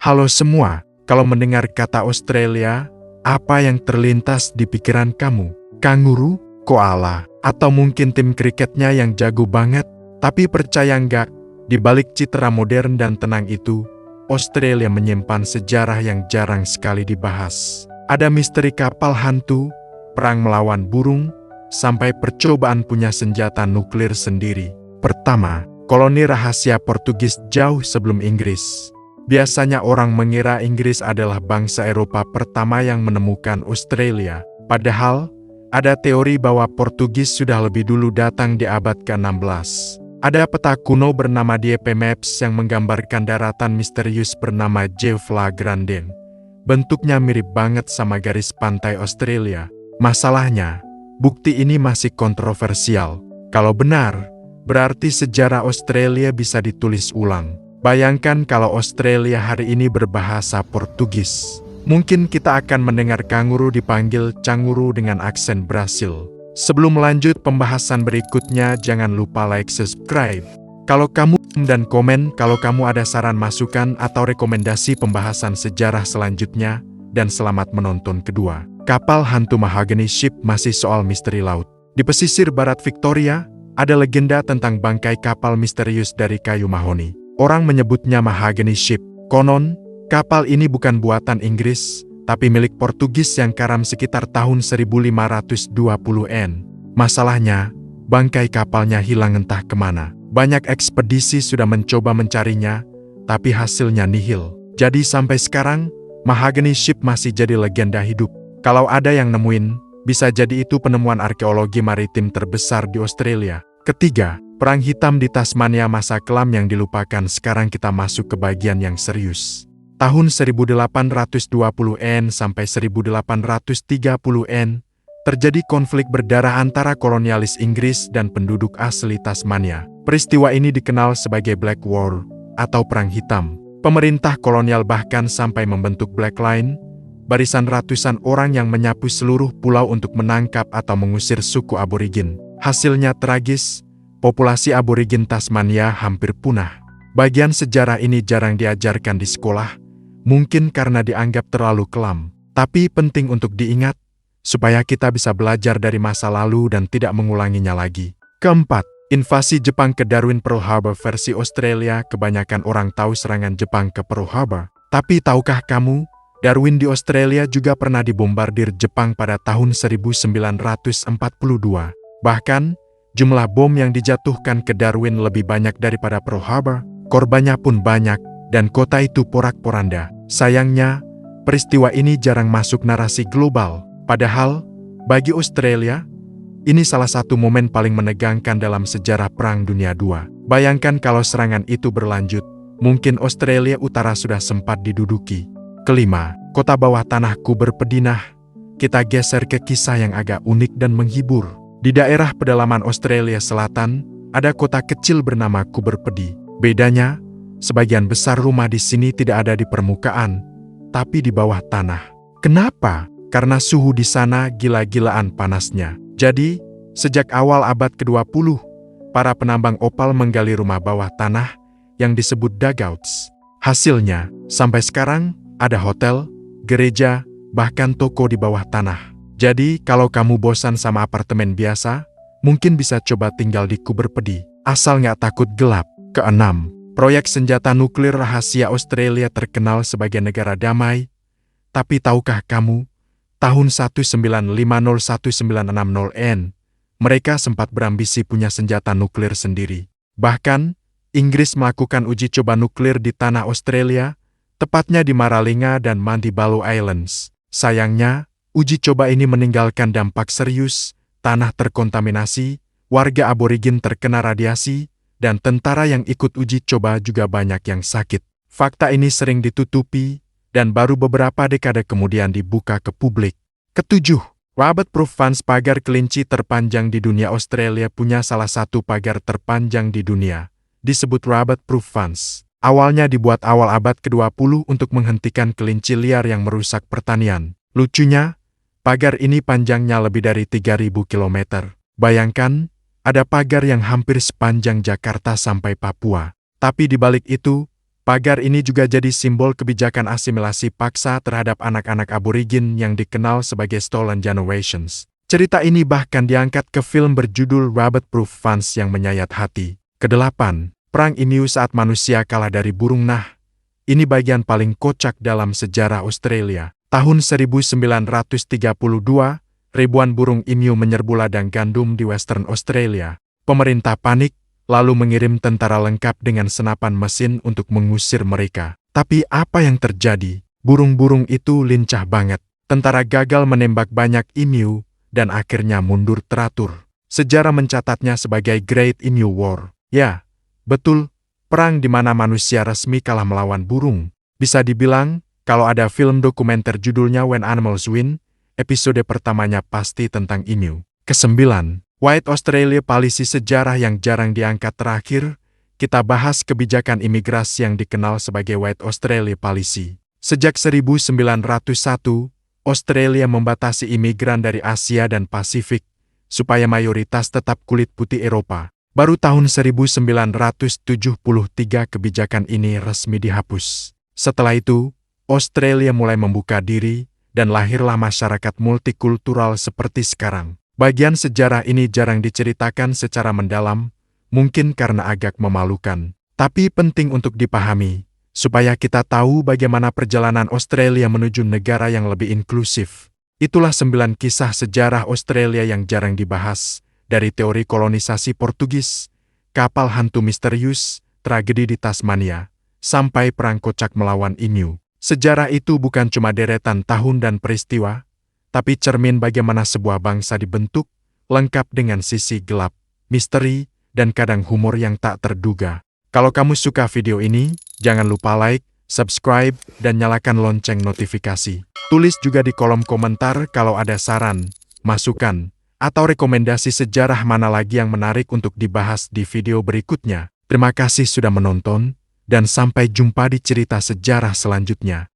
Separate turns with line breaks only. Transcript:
Halo semua, kalau mendengar kata Australia, apa yang terlintas di pikiran kamu? Kanguru, koala, atau mungkin tim kriketnya yang jago banget? Tapi percaya nggak, di balik citra modern dan tenang itu, Australia menyimpan sejarah yang jarang sekali dibahas. Ada misteri kapal hantu, perang melawan burung, sampai percobaan punya senjata nuklir sendiri. Pertama, koloni rahasia Portugis jauh sebelum Inggris. Biasanya orang mengira Inggris adalah bangsa Eropa pertama yang menemukan Australia. Padahal, ada teori bahwa Portugis sudah lebih dulu datang di abad ke-16. Ada peta kuno bernama DP Maps yang menggambarkan daratan misterius bernama Java Grande. Bentuknya mirip banget sama garis pantai Australia. Masalahnya, bukti ini masih kontroversial. Kalau benar, berarti sejarah Australia bisa ditulis ulang. Bayangkan kalau Australia hari ini berbahasa Portugis. Mungkin kita akan mendengar kanguru dipanggil canguru dengan aksen Brasil. Sebelum lanjut pembahasan berikutnya, jangan lupa like, subscribe. Kalau kamu dan komen kalau kamu ada saran masukan atau rekomendasi pembahasan sejarah selanjutnya, dan selamat menonton kedua. Kapal hantu Mahogany Ship masih soal misteri laut. Di pesisir barat Victoria, ada legenda tentang bangkai kapal misterius dari kayu mahoni. Orang menyebutnya Mahogany Ship. Konon, kapal ini bukan buatan Inggris, tapi milik Portugis yang karam sekitar tahun 1520-an. Masalahnya, bangkai kapalnya hilang entah kemana. Banyak ekspedisi sudah mencoba mencarinya, tapi hasilnya nihil. Jadi sampai sekarang, Mahogany Ship masih jadi legenda hidup. Kalau ada yang nemuin, bisa jadi itu penemuan arkeologi maritim terbesar di Australia. Ketiga, Perang Hitam di Tasmania masa kelam yang dilupakan. Sekarang kita masuk ke bagian yang serius. Tahun 1820-an sampai 1830-an, terjadi konflik berdarah antara kolonialis Inggris dan penduduk asli Tasmania. Peristiwa ini dikenal sebagai Black War atau Perang Hitam. Pemerintah kolonial bahkan sampai membentuk Black Line, barisan ratusan orang yang menyapu seluruh pulau untuk menangkap atau mengusir suku aborigin. Hasilnya tragis. Populasi aborigin Tasmania hampir punah. Bagian sejarah ini jarang diajarkan di sekolah, mungkin karena dianggap terlalu kelam. Tapi penting untuk diingat, supaya kita bisa belajar dari masa lalu dan tidak mengulanginya lagi. Keempat, invasi Jepang ke Darwin Pearl Harbor versi Australia. Kebanyakan orang tahu serangan Jepang ke Pearl Harbor. Tapi tahukah kamu, Darwin di Australia juga pernah dibombardir Jepang pada tahun 1942. Bahkan, jumlah bom yang dijatuhkan ke Darwin lebih banyak daripada Pearl Harbor, korbannya pun banyak, dan kota itu porak-poranda. Sayangnya, peristiwa ini jarang masuk narasi global. Padahal, bagi Australia, ini salah satu momen paling menegangkan dalam sejarah Perang Dunia II. Bayangkan kalau serangan itu berlanjut, mungkin Australia Utara sudah sempat diduduki. Kelima, kota bawah tanahku berpedinah. Kita geser ke kisah yang agak unik dan menghibur. Di daerah pedalaman Australia Selatan, ada kota kecil bernama Kuberpedi. Bedanya, sebagian besar rumah di sini tidak ada di permukaan, tapi di bawah tanah. Kenapa? Karena suhu di sana gila-gilaan panasnya. Jadi, sejak awal abad ke-20, para penambang opal menggali rumah bawah tanah yang disebut dugouts. Hasilnya, sampai sekarang, ada hotel, gereja, bahkan toko di bawah tanah. Jadi, kalau kamu bosan sama apartemen biasa, mungkin bisa coba tinggal di Kuberpedi, asal nggak takut gelap. Keenam, proyek senjata nuklir rahasia Australia terkenal sebagai negara damai. Tapi tahukah kamu, tahun 1950-1960-an, mereka sempat berambisi punya senjata nuklir sendiri. Bahkan, Inggris melakukan uji coba nuklir di tanah Australia, tepatnya di Maralinga dan Mandibalo Islands. Sayangnya, uji coba ini meninggalkan dampak serius, tanah terkontaminasi, warga aborigin terkena radiasi, dan tentara yang ikut uji coba juga banyak yang sakit. Fakta ini sering ditutupi, dan baru beberapa dekade kemudian dibuka ke publik. Ketujuh, Rabbit-proof fence pagar kelinci terpanjang di dunia. Australia punya salah satu pagar terpanjang di dunia, disebut Rabbit-proof fence. Awalnya dibuat awal abad ke-20 untuk menghentikan kelinci liar yang merusak pertanian. Lucunya, pagar ini panjangnya lebih dari 3.000 km. Bayangkan, ada pagar yang hampir sepanjang Jakarta sampai Papua. Tapi di balik itu, Pagar ini juga jadi simbol kebijakan asimilasi paksa terhadap anak-anak aborigin yang dikenal sebagai Stolen Generations. Cerita ini bahkan diangkat ke film berjudul Rabbit Proof Fans yang menyayat hati. Kedelapan, Perang Emu saat manusia kalah dari burung. Nah, ini bagian paling kocak dalam sejarah Australia. Tahun 1932, ribuan burung emu menyerbu ladang gandum di Western Australia. Pemerintah panik, lalu mengirim tentara lengkap dengan senapan mesin untuk mengusir mereka. Tapi apa yang terjadi? Burung-burung itu lincah banget. Tentara gagal menembak banyak emu, dan akhirnya mundur teratur. Sejarah mencatatnya sebagai Great Emu War. Ya, betul, perang di mana manusia resmi kalah melawan burung. Bisa dibilang, kalau ada film dokumenter judulnya When Animals Win, episode pertamanya pasti tentang emu. Kesembilan, White Australia Policy, sejarah yang jarang diangkat. Terakhir, kita bahas kebijakan imigrasi yang dikenal sebagai White Australia Policy. Sejak 1901, Australia membatasi imigran dari Asia dan Pasifik, supaya mayoritas tetap kulit putih Eropa. Baru tahun 1973 kebijakan ini resmi dihapus. Setelah itu, Australia mulai membuka diri, dan lahirlah masyarakat multikultural seperti sekarang. Bagian sejarah ini jarang diceritakan secara mendalam, mungkin karena agak memalukan. Tapi penting untuk dipahami, supaya kita tahu bagaimana perjalanan Australia menuju negara yang lebih inklusif. Itulah 9 kisah sejarah Australia yang jarang dibahas, dari teori kolonisasi Portugis, kapal hantu misterius, tragedi di Tasmania, sampai perang kocak melawan emu. Sejarah itu bukan cuma deretan tahun dan peristiwa, tapi cermin bagaimana sebuah bangsa dibentuk, lengkap dengan sisi gelap, misteri, dan kadang humor yang tak terduga. Kalau kamu suka video ini, jangan lupa like, subscribe, dan nyalakan lonceng notifikasi. Tulis juga di kolom komentar kalau ada saran, masukan, atau rekomendasi sejarah mana lagi yang menarik untuk dibahas di video berikutnya. Terima kasih sudah menonton, dan sampai jumpa di cerita sejarah selanjutnya.